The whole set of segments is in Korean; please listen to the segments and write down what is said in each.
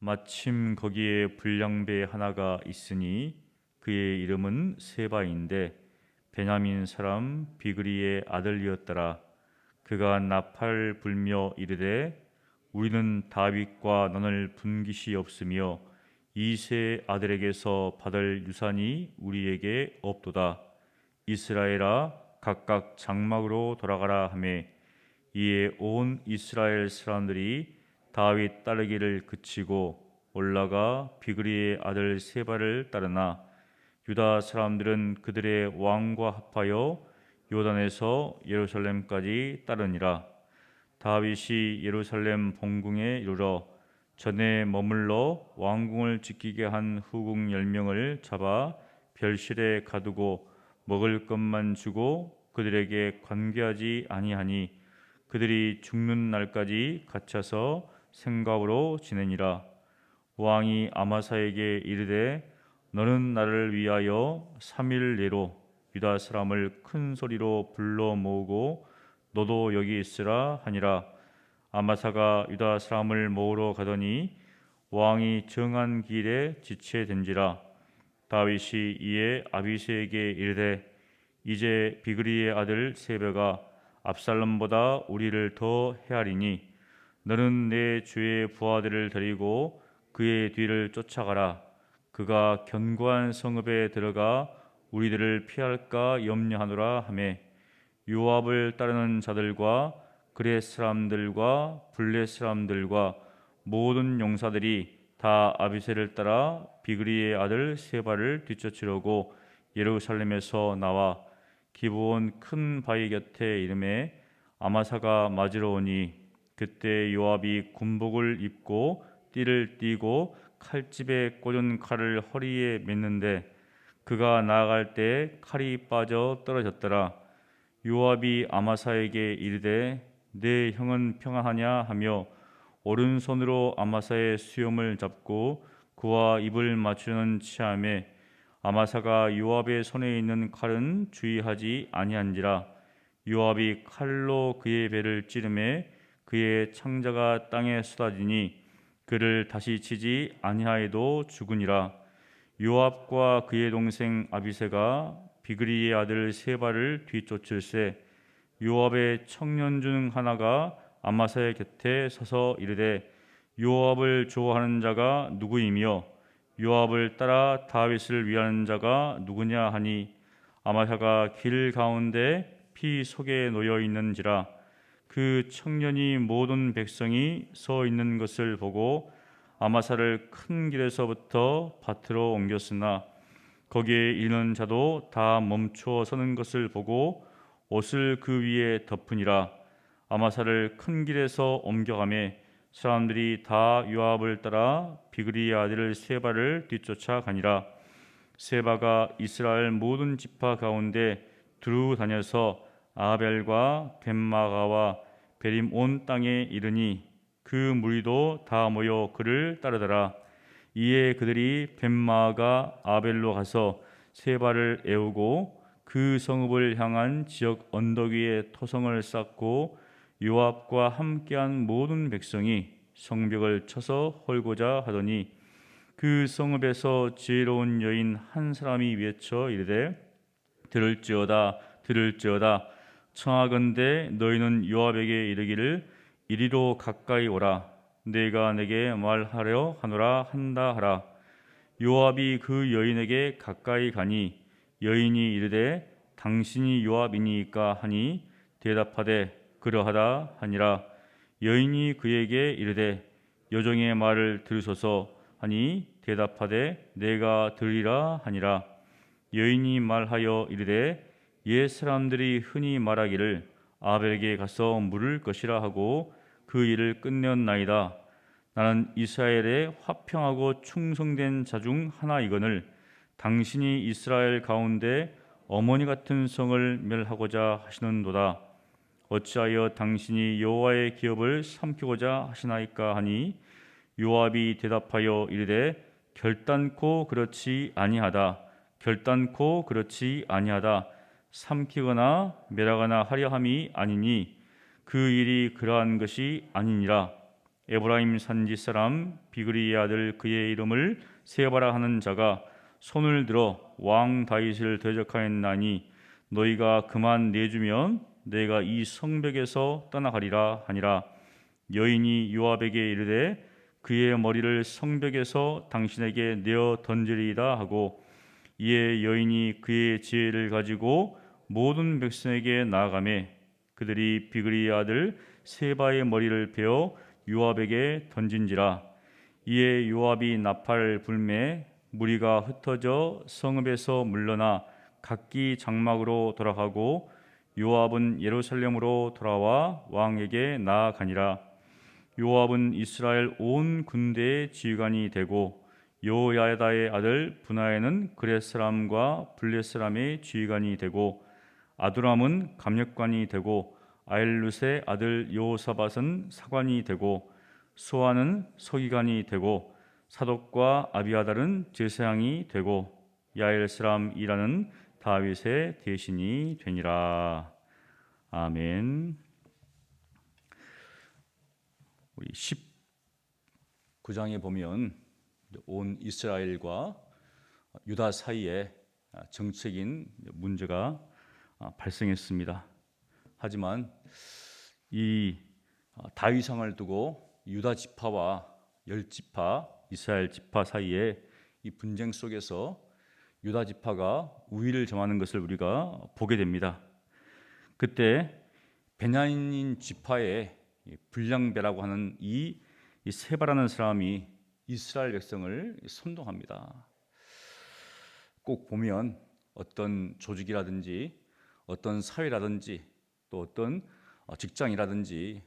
마침 거기에 불량배 하나가 있으니 그의 이름은 세바인데 베냐민 사람 비그리의 아들이었더라. 그가 나팔 불며 이르되 우리는 다윗과 나눌 분깃이 없으며 이 세 아들에게서 받을 유산이 우리에게 없도다. 이스라엘아 각각 장막으로 돌아가라 하매 이에 온 이스라엘 사람들이 다윗 따르기를 그치고 올라가 비그리의 아들 세바를 따르나 유다 사람들은 그들의 왕과 합하여 요단에서 예루살렘까지 따르니라. 다윗이 예루살렘 본궁에 이르러 전에 머물러 왕궁을 지키게 한 후궁 10명을 잡아 별실에 가두고 먹을 것만 주고 그들에게 관계하지 아니하니 그들이 죽는 날까지 갇혀서 생각으로 지내니라. 왕이 아마사에게 이르되 너는 나를 위하여 3일 내로 유다 사람을 큰 소리로 불러 모으고 너도 여기 있으라 하니라. 아마사가 유다 사람을 모으러 가더니 왕이 정한 길에 지체된지라. 다윗이 이에 아비새에게 이르되 이제 비그리의 아들 세베가 압살롬보다 우리를 더 헤아리니 너는 내 주의 부하들을 데리고 그의 뒤를 쫓아가라. 그가 견고한 성읍에 들어가 우리들을 피할까 염려하노라 하매 요압을 따르는 자들과 그렛 사람들과 블렛 사람들과 모든 용사들이 다 아비새를 따라 비그리의 아들 세바를 뒤쫓으려고 예루살렘에서 나와 기브온 큰 바위 곁에 이름에 아마사가 맞으러 오니 그때 요압이 군복을 입고 띠를 띠고 칼집에 꽂은 칼을 허리에 맸는데 그가 나아갈 때 칼이 빠져 떨어졌더라. 요압이 아마사에게 이르되 내 형은 평안하냐 하며 오른손으로 아마사의 수염을 잡고 그와 입을 맞추는 치함에 아마사가 요압의 손에 있는 칼은 주의하지 아니한지라. 요압이 칼로 그의 배를 찌르매 그의 창자가 땅에 쏟아지니 그를 다시 치지 아니하여도 죽으니라. 요압과 그의 동생 아비새가 비그리의 아들 세바를 뒤쫓을새 요압의 청년 중 하나가 아마사의 곁에 서서 이르되 요압을 좋아하는 자가 누구이며 요압을 따라 다윗을 위하는 자가 누구냐 하니 아마사가 길 가운데 피 속에 놓여 있는지라. 그 청년이 모든 백성이 서 있는 것을 보고 아마사를 큰 길에서부터 밭으로 옮겼으나 거기에 있는 자도 다 멈추어 서는 것을 보고 옷을 그 위에 덮으니라. 아마사를 큰 길에서 옮겨가매 사람들이 다 요압을 따라 비그리의 아들 세바를 뒤쫓아 가니라. 세바가 이스라엘 모든 지파 가운데 두루 다녀서 아벨과 벳마가와 베림 온 땅에 이르니 그 무리도 다 모여 그를 따르더라. 이에 그들이 벳마가 아벨로 가서 세바를 애우고 그 성읍을 향한 지역 언덕 위에 토성을 쌓고 요압과 함께한 모든 백성이 성벽을 쳐서 헐고자 하더니 그 성읍에서 지혜로운 여인 한 사람이 외쳐 이르되 들을지어다 들을지어다 청하건대 너희는 요압에게 이르기를 이리로 가까이 오라. 내가 내게 말하려 하노라 한다 하라. 요압이 그 여인에게 가까이 가니 여인이 이르되 당신이 요압이니까 하니 대답하되 그러하다 하니라. 여인이 그에게 이르되 여종의 말을 들으소서 하니 대답하되 내가 들으리라 하니라. 여인이 말하여 이르되 옛 사람들이 흔히 말하기를 아벨에게 가서 물을 것이라 하고 그 일을 끝내었나이다. 나는 이스라엘의 화평하고 충성된 자 중 하나이거늘 당신이 이스라엘 가운데 어머니 같은 성을 멸하고자 하시는도다. 어찌하여 당신이 여호와의 기업을 삼키고자 하시나이까 하니 요압이 대답하여 이르되 결단코 그렇지 아니하다. 결단코 그렇지 아니하다. 삼키거나 멸하거나 하려 함이 아니니 그 일이 그러한 것이 아니니라. 에브라임 산지 사람 비그리의 아들 그의 이름을 세바라 하는 자가 손을 들어 왕 다윗을 대적하였나니 너희가 그만 내주면 내가 이 성벽에서 떠나가리라 하니라. 여인이 요압에게 이르되 그의 머리를 성벽에서 당신에게 내어 던지리이다 하고, 이에 여인이 그의 지혜를 가지고 모든 백성에게 나아가매 그들이 비그리의 아들 세바의 머리를 베어 요압에게 던진지라. 이에 요압이 나팔을 불매 무리가 흩어져 성읍에서 물러나 각기 장막으로 돌아가고 요압은 예루살렘으로 돌아와 왕에게 나아가니라. 요압은 이스라엘 온 군대의 지휘관이 되고 요야다의 아들 분하에는 그렛 사람과 블렛 사람의 지휘관이 되고 아두람은 감역관이 되고 아일룻의 아들 요사밧은 사관이 되고 소아는 서기관이 되고 사독과 아비아달은 제사장이 되고 야엘 사람 이라는 다윗의 대신이 되니라. 아멘. 우리 19장에 보면 온 이스라엘과 유다 사이에 정책인 문제가 발생했습니다. 하지만 이 다윗왕을 두고 유다 지파와 열 지파 이스라엘 지파 사이에 이 분쟁 속에서 유다 지파가 우위를 점하는 것을 우리가 보게 됩니다. 그때 베냐민 지파의 불량배라고 하는 이 세바라는 사람이 이스라엘 백성을 선동합니다. 꼭 보면 어떤 조직이라든지 어떤 사회라든지 또 어떤 직장이라든지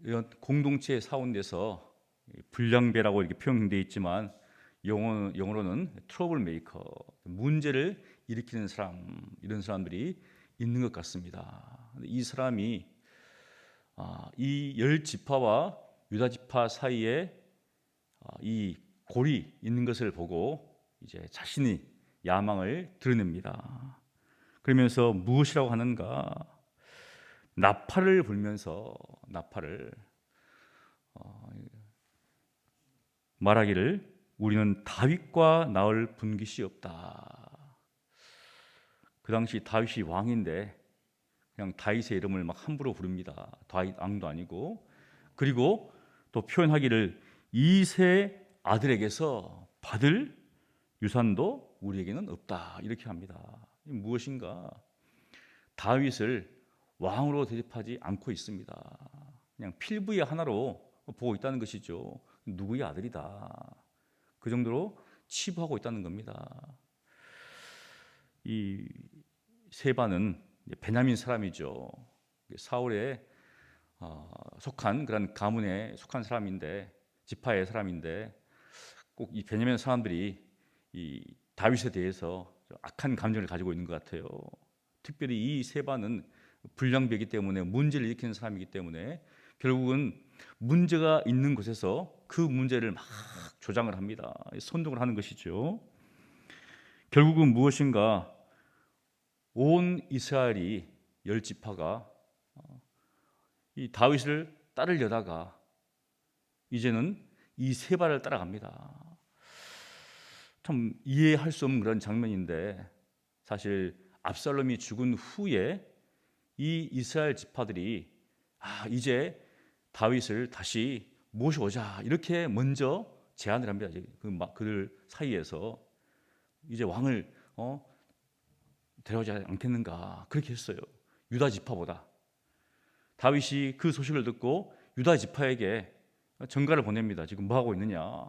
이런 공동체에 사원돼서 불량배라고 이렇게 표현되어 있지만 영어로는 트러블 메이커, 문제를 일으키는 사람, 이런 사람들이 있는 것 같습니다. 이 사람이 이 열 지파와 유다 지파 사이에 이 골이 있는 것을 보고 이제 자신의 야망을 드러냅니다. 그러면서 무엇이라고 하는가? 나팔을 불면서 말하기를 우리는 다윗과 나을 분깃이 없다. 그 당시 다윗이 왕인데 그냥 다윗의 이름을 막 함부로 부릅니다. 다윗 왕도 아니고. 그리고 또 표현하기를 이 세 아들에게서 받을 유산도 우리에게는 없다, 이렇게 합니다. 무엇인가? 다윗을 왕으로 대접하지 않고 있습니다. 그냥 필부의 하나로 보고 있다는 것이죠. 누구의 아들이다, 그 정도로 치부하고 있다는 겁니다. 이 세바는 베냐민 사람이죠. 사울에 속한 그런 가문에 속한 사람인데, 지파의 사람인데, 꼭 이 베냐민 사람들이 이 다윗에 대해서 악한 감정을 가지고 있는 것 같아요. 특별히 이 세바는 불량배이기 때문에, 문제를 일으키는 사람이기 때문에 결국은 문제가 있는 곳에서 그 문제를 막 조장을 합니다. 선동을 하는 것이죠. 결국은 무엇인가? 온 이스라엘이 열 지파가 이 다윗을 따르려다가 이제는 이 세바를 따라갑니다. 참 이해할 수 없는 그런 장면인데, 사실 압살롬이 죽은 후에 이 이스라엘 지파들이 이제 다윗을 다시 모셔오자, 이렇게 먼저 제안을 합니다. 그들 사이에서 이제 왕을 데려오지 않겠는가, 그렇게 했어요. 유다 지파보다. 다윗이 그 소식을 듣고 유다 지파에게 전가를 보냅니다. 지금 뭐 하고 있느냐?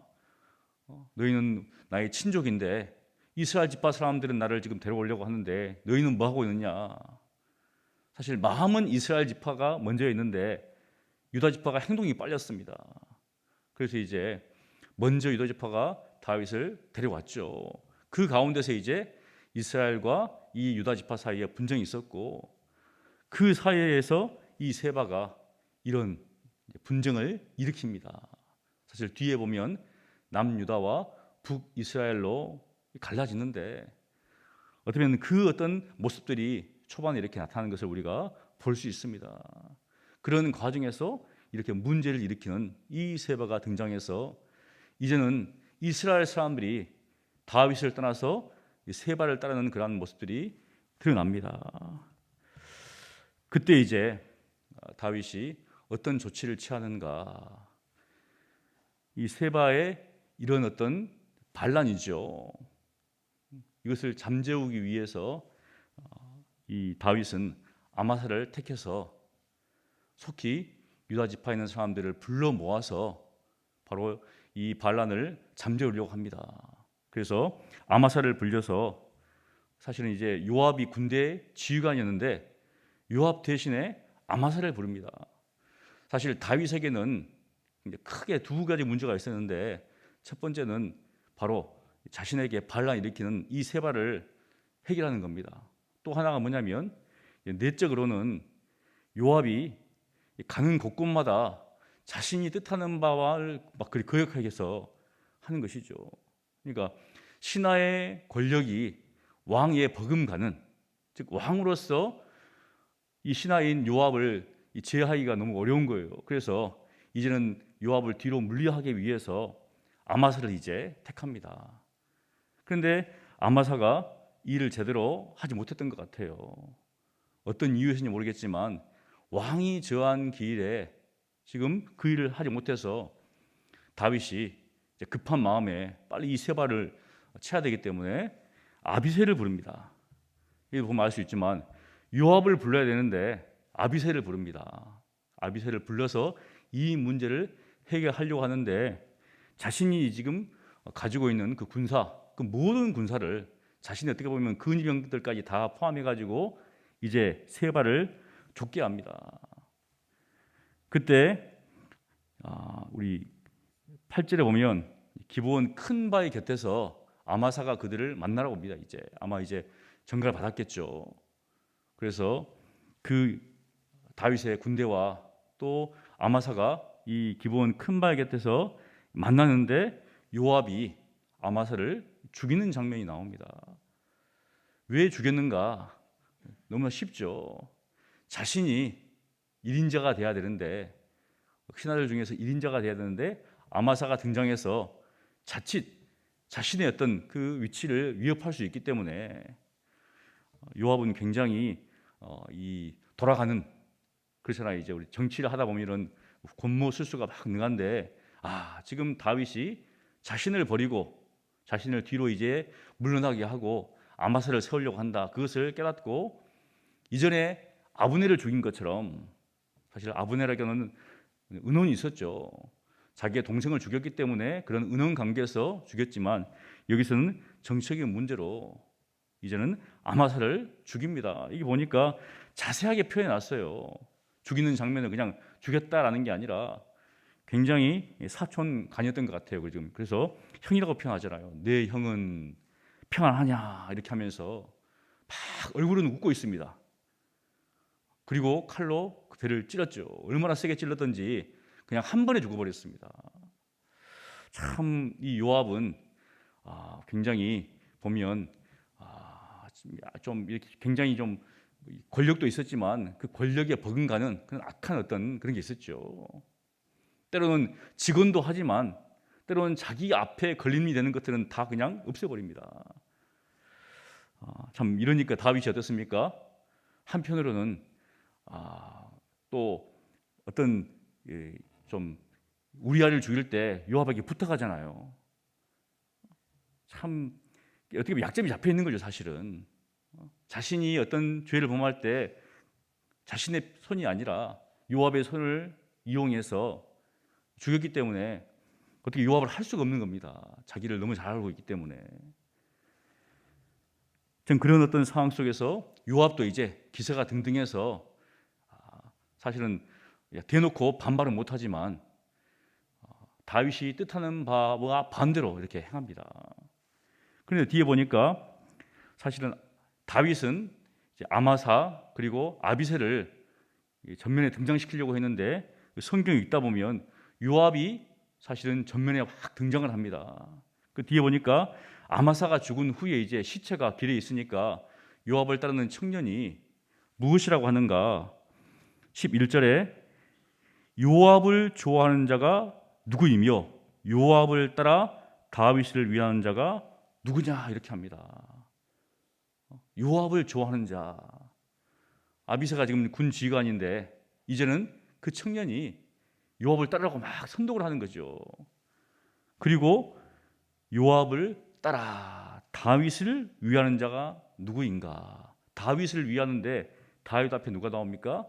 너희는 나의 친족인데 이스라엘 지파 사람들은 나를 지금 데려오려고 하는데 너희는 뭐 하고 있느냐? 사실 마음은 이스라엘 지파가 먼저 있는데 유다 지파가 행동이 빨렸습니다. 그래서 이제 먼저 유다 지파가 다윗을 데려왔죠. 그 가운데서 이제 이스라엘과 이 유다 지파 사이에 분쟁이 있었고, 그 사이에서 이 세바가 이런 분쟁을 일으킵니다. 사실 뒤에 보면 남유다와 북이스라엘로 갈라지는데, 어떻게 보면 그 어떤 모습들이 초반에 이렇게 나타나는 것을 우리가 볼 수 있습니다. 그런 과정에서 이렇게 문제를 일으키는 이 세바가 등장해서 이제는 이스라엘 사람들이 다윗을 떠나서 이 세바를 따르는 그러한 모습들이 드러납니다. 그때 이제 다윗이 어떤 조치를 취하는가? 이 세바의 이런 어떤 반란이죠. 이것을 잠재우기 위해서 이 다윗은 아마사를 택해서 속히 유다 지파에 있는 사람들을 불러 모아서 바로 이 반란을 잠재우려고 합니다. 그래서 아마사를 불려서 사실은 이제 요압이 군대 지휘관이었는데 요압 대신에 아마사를 부릅니다. 사실 다윗에게는 크게 두 가지 문제가 있었는데 첫 번째는 바로 자신에게 반란 일으키는 이 세바를 해결하는 겁니다. 또 하나가 뭐냐면 내적으로는 요압이 가는 곳곳마다 자신이 뜻하는 바를 막 거역하게 해서 하는 것이죠. 그러니까 신하의 권력이 왕에 버금가는, 즉 왕으로서 이 신하인 요압을 제어하기가 너무 어려운 거예요. 그래서 이제는 요압을 뒤로 물리하기 위해서 아마사를 이제 택합니다. 그런데 아마사가 이 일을 제대로 하지 못했던 것 같아요. 어떤 이유였는지 모르겠지만 왕이 저한 기일에 지금 그 일을 하지 못해서 다윗이 급한 마음에 빨리 이 세바를 쳐야 되기 때문에 아비새를 부릅니다. 이거 보면 알 수 있지만 요압을 불러야 되는데 아비새를 부릅니다. 아비새를 불러서 이 문제를 해결하려고 하는데 자신이 지금 가지고 있는 그 군사, 그 모든 군사를 자신이 어떻게 보면 근위병들까지 다 포함해가지고 이제 세바를 쫓게 합니다. 그때 우리 8절에 보면 기브온 큰 바위 곁에서 아마사가 그들을 만나러 옵니다. 이제 전가를 받았겠죠. 그래서 그 다윗의 군대와 또 아마사가 이 기브온 큰 바위 곁에서 만나는데 요압이 아마사를 죽이는 장면이 나옵니다. 왜 죽였는가? 너무나 쉽죠. 자신이 1인자가 돼야 되는데, 신하들 중에서 1인자가 돼야 되는데 아마사가 등장해서 자칫 자신의 어떤 그 위치를 위협할 수 있기 때문에 요압은 굉장히 이 돌아가는, 그렇잖아요. 이제 우리 정치를 하다 보면 이런 권모술수가 막 능한데 지금 다윗이 자신을 버리고 자신을 뒤로 이제 물러나게 하고 아마사를 세우려고 한다. 그것을 깨닫고 이전에 아브넬을 죽인 것처럼, 사실 아브넬에게는 은혼이 있었죠. 자기의 동생을 죽였기 때문에 그런 은혼 관계에서 죽였지만 여기서는 정치적인 문제로 이제는 아마사를 죽입니다. 이게 보니까 자세하게 표현해놨어요. 죽이는 장면을 그냥 죽였다라는 게 아니라 굉장히 사촌간이었던 것 같아요. 그래서 형이라고 표현하잖아요. 내 형은 평안하냐 이렇게 하면서 막 얼굴은 웃고 있습니다. 그리고 칼로 그 배를 찔렀죠. 얼마나 세게 찔렀던지 그냥 한 번에 죽어버렸습니다. 참 이 요압은 굉장히 보면 좀 이렇게 굉장히 좀 권력도 있었지만 그 권력에 버금가는 그런 악한 어떤 그런 게 있었죠. 때로는 직언도 하지만 때로는 자기 앞에 걸림이 되는 것들은 다 그냥 없애버립니다. 참 이러니까 다윗이 어떻습니까? 한편으로는 또 어떤 좀 우리아를 죽일 때 요압에게 부탁하잖아요. 참 어떻게 보면 약점이 잡혀 있는 거죠. 사실은 자신이 어떤 죄를 범할 때 자신의 손이 아니라 요압의 손을 이용해서 죽였기 때문에 어떻게 요압을 할 수가 없는 겁니다. 자기를 너무 잘 알고 있기 때문에. 전 그런 어떤 상황 속에서 요압도 이제 기세가 등등해서 사실은 대놓고 반발은 못하지만 다윗이 뜻하는 바와 반대로 이렇게 행합니다. 그런데 뒤에 보니까 사실은 다윗은 이제 아마사 그리고 아비새를 전면에 등장시키려고 했는데 성경 읽다 보면 요압이 사실은 전면에 확 등장을 합니다. 그 뒤에 보니까 아마사가 죽은 후에 이제 시체가 길에 있으니까 요압을 따르는 청년이 무엇이라고 하는가? 11절에 요압을 좋아하는 자가 누구이며 요압을 따라 다윗을 위하는 자가 누구냐 이렇게 합니다. 요압을 좋아하는 자. 아비새가 지금 군 지휘관인데 이제는 그 청년이 요압을 따르라고 막 선동을 하는 거죠. 그리고 요압을 따라 다윗을 위하는 자가 누구인가? 다윗을 위하는데 다윗 앞에 누가 나옵니까?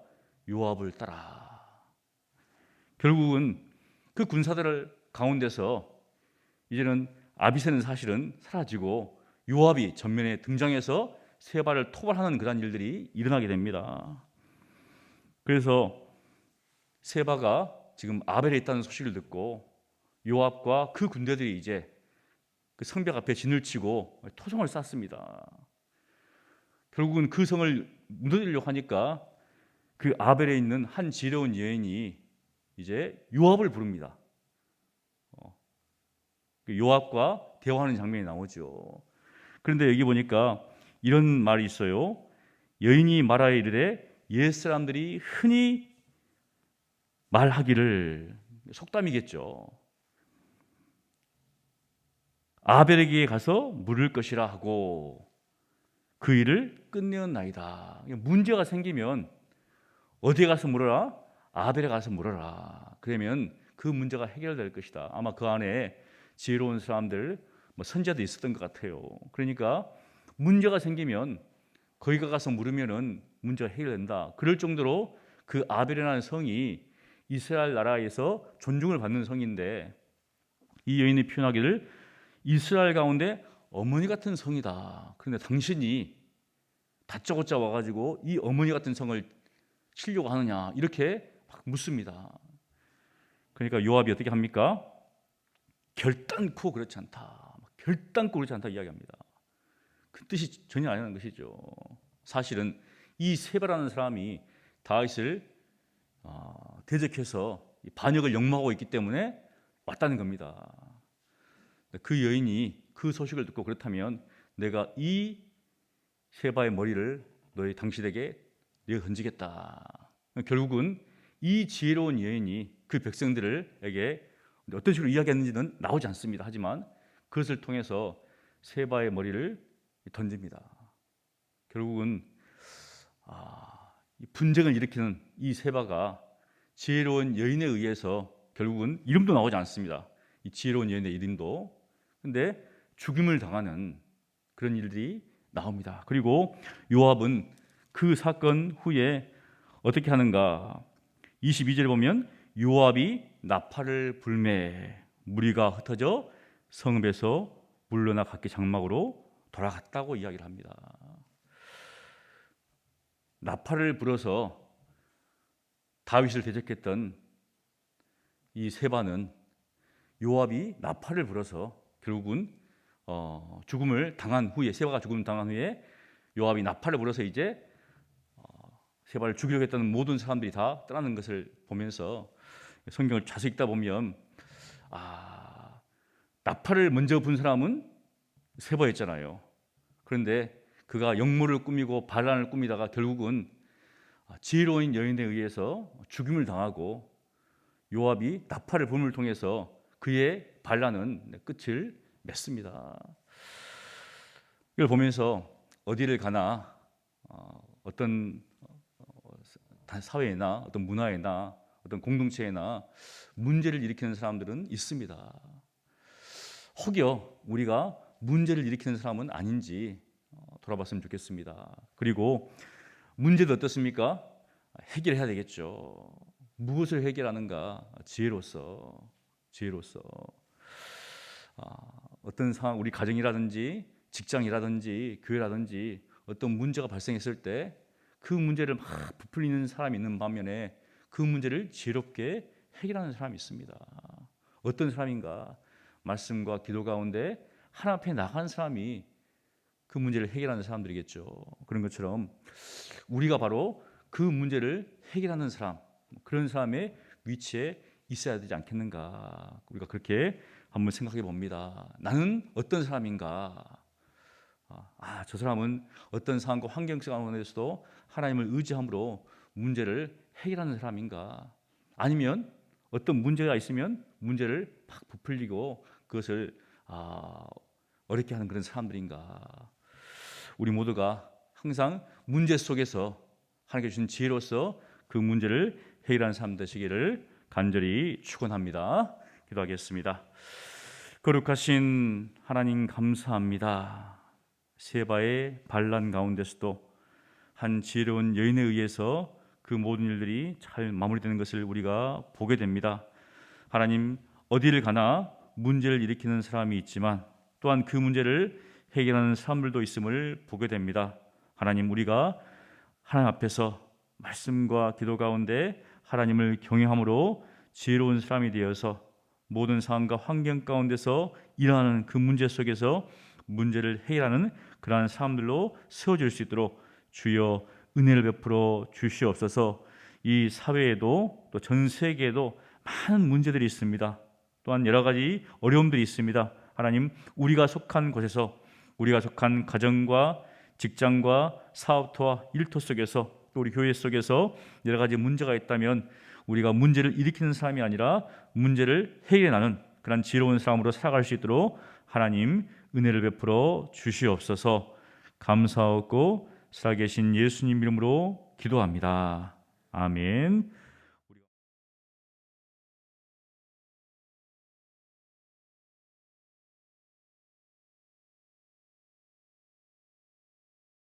요압을 따라. 결국은 그 군사들 가운데서 이제는 아비새는 사실은 사라지고 요압이 전면에 등장해서 세바를 토벌하는 그런 일들이 일어나게 됩니다. 그래서 세바가 지금 아벨에 있다는 소식을 듣고 요압과 그 군대들이 이제 그 성벽 앞에 진을 치고 토성을 쌓습니다. 결국은 그 성을 무너뜨리려고 하니까 그 아벨에 있는 한 지혜로운 여인이 이제 요압을 부릅니다. 요압과 대화하는 장면이 나오죠. 그런데 여기 보니까 이런 말이 있어요. 여인이 말하여 이르되 옛 사람들이 흔히 말하기를, 속담이겠죠. 아벨에게 가서 물을 것이라 하고 그 일을 끝내었나이다. 문제가 생기면 어디에 가서 물어라? 아벨에 가서 물어라. 그러면 그 문제가 해결될 것이다. 아마 그 안에 지혜로운 사람들, 선지자도 있었던 것 같아요. 그러니까 문제가 생기면 거기 가서 물으면은 문제가 해결된다. 그럴 정도로 그 아벨이라는 성이 이스라엘 나라에서 존중을 받는 성인데 이 여인이 표현하기를 이스라엘 가운데 어머니 같은 성이다. 그런데 당신이 다짜고짜 와가지고 이 어머니 같은 성을 치려고 하느냐 이렇게 막 묻습니다. 그러니까 요압이 어떻게 합니까? 결단코 그렇지 않다. 결단코 그렇지 않다 이야기합니다. 그 뜻이 전혀 아니라는 것이죠. 사실은 이 세바라는 사람이 다윗을 대적해서 반역을 역모하고 있기 때문에 왔다는 겁니다. 그 여인이 그 소식을 듣고 그렇다면 내가 이 세바의 머리를 너희 당신에게 내가 던지겠다. 결국은 이 지혜로운 여인이 그 백성들에게 어떤 식으로 이야기했는지는 나오지 않습니다. 하지만 그것을 통해서 세바의 머리를 던집니다. 결국은 분쟁을 일으키는 이 세바가 지혜로운 여인에 의해서 결국은 이름도 나오지 않습니다. 이 지혜로운 여인의 이름도. 근데 죽임을 당하는 그런 일들이 나옵니다. 그리고 요압은 그 사건 후에 어떻게 하는가? 22절에 보면 요압이 나팔을 불매 무리가 흩어져 성읍에서 물러나 각기 장막으로 돌아갔다고 이야기를 합니다. 나팔을 불어서 다윗을 대적했던 이 세바는 요압이 나팔을 불어서 결국은 죽음을 당한 후에 세바가 죽음을 당한 후에 요압이 나팔을 불어서 이제 세바를 죽이려고 했던 모든 사람들이 다 떠나는 것을 보면서 성경을 자세히 읽다 보면 나팔을 먼저 분 사람은 세바였잖아요. 그런데 그가 역모를 꾸미고 반란을 꾸미다가 결국은 지혜로운 여인에 의해서 죽임을 당하고 요압이 나팔을 붐을 통해서 그의 반란은 끝을 맺습니다. 이걸 보면서 어디를 가나 어떤 사회나 어떤 문화에나 어떤 공동체에나 문제를 일으키는 사람들은 있습니다. 혹여 우리가 문제를 일으키는 사람은 아닌지 돌아봤으면 좋겠습니다. 그리고 문제도 어떻습니까? 해결해야 되겠죠. 무엇을 해결하는가? 지혜로서 어떤 상황, 우리 가정이라든지 직장이라든지 교회라든지 어떤 문제가 발생했을 때 그 문제를 막 부풀리는 사람이 있는 반면에 그 문제를 지혜롭게 해결하는 사람이 있습니다. 어떤 사람인가? 말씀과 기도 가운데 하나님 앞에 나간 사람이 그 문제를 해결하는 사람들이겠죠. 그런 것처럼 우리가 바로 그 문제를 해결하는 사람, 그런 사람의 위치에 있어야 되지 않겠는가? 우리가 그렇게 한번 생각해 봅니다. 나는 어떤 사람인가? 저 사람은 어떤 상황과 환경 가운데서도 하나님을 의지함으로 문제를 해결하는 사람인가? 아니면 어떤 문제가 있으면 문제를 막 부풀리고 그것을 어렵게 하는 그런 사람들인가? 우리 모두가 항상 문제 속에서 하나님께 주신 지혜로서 그 문제를 해결하는 사람 되시기를 간절히 축원합니다. 기도하겠습니다. 거룩하신 하나님 감사합니다. 세바의 반란 가운데서도 한 지혜로운 여인에 의해서 그 모든 일들이 잘 마무리되는 것을 우리가 보게 됩니다. 하나님, 어디를 가나 문제를 일으키는 사람이 있지만 또한 그 문제를 해결하는 사람들도 있음을 보게 됩니다. 하나님, 우리가 하나님 앞에서 말씀과 기도 가운데 하나님을 경외함으로 지혜로운 사람이 되어서 모든 상황과 환경 가운데서 일어나는 그 문제 속에서 문제를 해결하는 그러한 사람들로 세워질 수 있도록 주여 은혜를 베풀어 주시옵소서. 이 사회에도 또 전 세계에도 많은 문제들이 있습니다. 또한 여러 가지 어려움들이 있습니다. 하나님, 우리가 속한 곳에서, 우리가 속한 가정과 직장과 사업터와 일터 속에서, 또 우리 교회 속에서 여러 가지 문제가 있다면 우리가 문제를 일으키는 사람이 아니라 문제를 해결하는 그런 지혜로운 사람으로 살아갈 수 있도록 하나님 은혜를 베풀어 주시옵소서. 감사하고 살아계신 예수님 이름으로 기도합니다. 아멘.